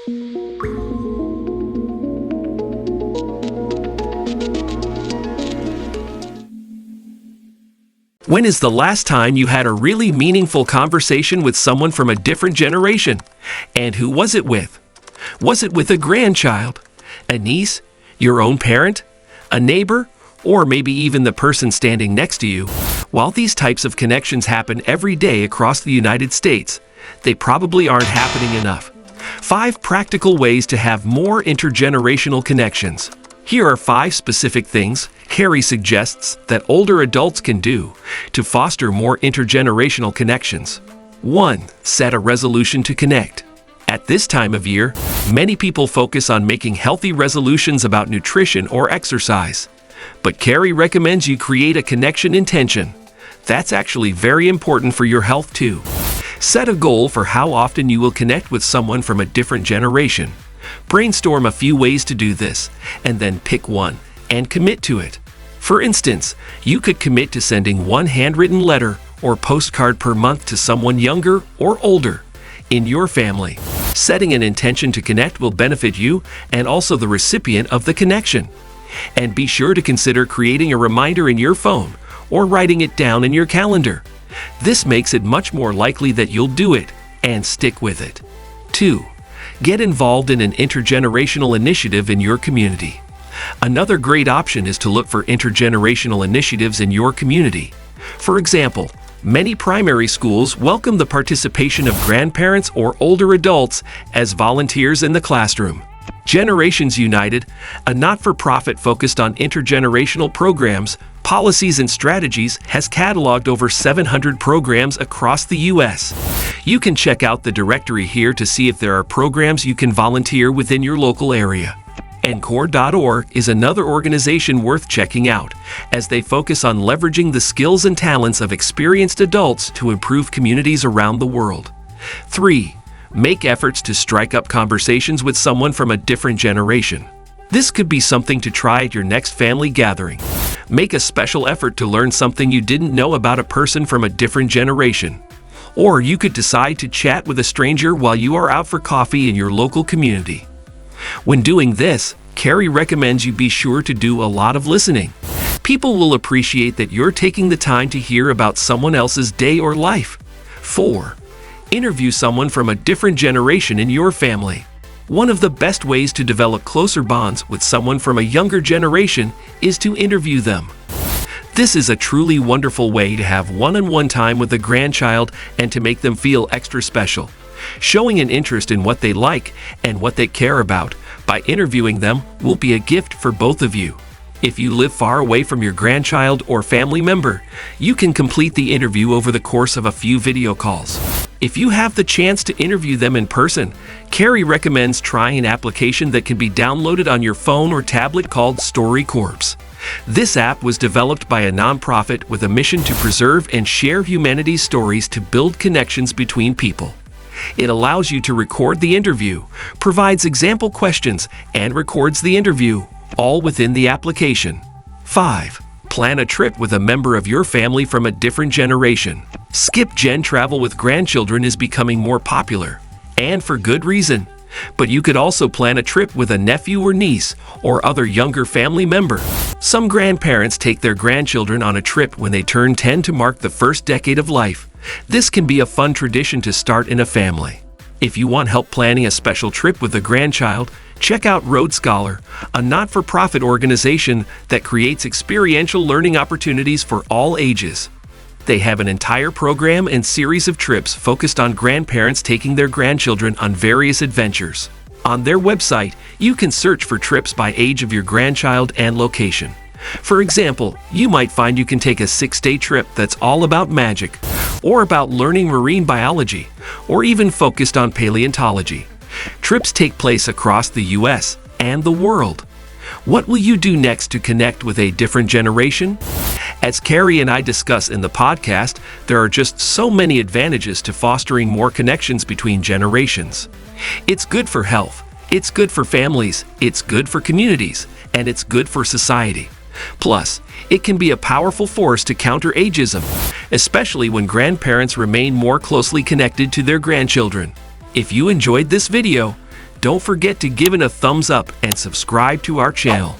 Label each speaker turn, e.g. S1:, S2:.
S1: When is the last time you had a really meaningful conversation with someone from a different generation? And who was it with? Was it with a grandchild, a niece, your own parent, a neighbor, or maybe even the person standing next to you? While these types of connections happen every day across the United States, they probably aren't happening enough. 5 practical ways to have more intergenerational connections. Here are 5 specific things Carrie suggests that older adults can do to foster more intergenerational connections. 1. Set a resolution to connect. At this time of year, many people focus on making healthy resolutions about nutrition or exercise. But Carrie recommends you create a connection intention. That's actually very important for your health too. Set a goal for how often you will connect with someone from a different generation. Brainstorm a few ways to do this, and then pick one and commit to it. For instance, you could commit to sending one handwritten letter or postcard per month to someone younger or older in your family. Setting an intention to connect will benefit you and also the recipient of the connection. And be sure to consider creating a reminder in your phone or writing it down in your calendar. This makes it much more likely that you'll do it and stick with it. 2. Get involved in an intergenerational initiative in your community. Another great option is to look for intergenerational initiatives in your community. For example, many primary schools welcome the participation of grandparents or older adults as volunteers in the classroom. Generations United, a not-for-profit focused on intergenerational programs, policies, and strategies, has cataloged over 700 programs across the U.S. You can check out the directory here to see if there are programs you can volunteer within your local area. Encore.org is another organization worth checking out, as they focus on leveraging the skills and talents of experienced adults to improve communities around the world. 3. Make efforts to strike up conversations with someone from a different generation. This could be something to try at your next family gathering. Make a special effort to learn something you didn't know about a person from a different generation. Or you could decide to chat with a stranger while you are out for coffee in your local community. When doing this, Carrie recommends you be sure to do a lot of listening. People will appreciate that you're taking the time to hear about someone else's day or life. 4. Interview someone from a different generation in your family. One of the best ways to develop closer bonds with someone from a younger generation is to interview them. This is a truly wonderful way to have one-on-one time with a grandchild and to make them feel extra special. Showing an interest in what they like and what they care about by interviewing them will be a gift for both of you. If you live far away from your grandchild or family member, you can complete the interview over the course of a few video calls. If you have the chance to interview them in person, Carrie recommends trying an application that can be downloaded on your phone or tablet called StoryCorps. This app was developed by a nonprofit with a mission to preserve and share humanity's stories to build connections between people. It allows you to record the interview, provides example questions, and records the interview, all within the application. 5. Plan a trip with a member of your family from a different generation. Skip-gen travel with grandchildren is becoming more popular, and for good reason. But you could also plan a trip with a nephew or niece or other younger family member. Some grandparents take their grandchildren on a trip when they turn 10 to mark the first decade of life. This can be a fun tradition to start in a family. If you want help planning a special trip with a grandchild, check out Road Scholar, a not-for-profit organization that creates experiential learning opportunities for all ages. They have an entire program and series of trips focused on grandparents taking their grandchildren on various adventures. On their website, you can search for trips by age of your grandchild and location. For example, you might find you can take a 6-day trip that's all about magic, or about learning marine biology, or even focused on paleontology. Trips take place across the U.S. and the world. What will you do next to connect with a different generation? As Carrie and I discuss in the podcast, there are just so many advantages to fostering more connections between generations. It's good for health, it's good for families, it's good for communities, and it's good for society. Plus, it can be a powerful force to counter ageism, especially when grandparents remain more closely connected to their grandchildren. If you enjoyed this video, don't forget to give it a thumbs up and subscribe to our channel.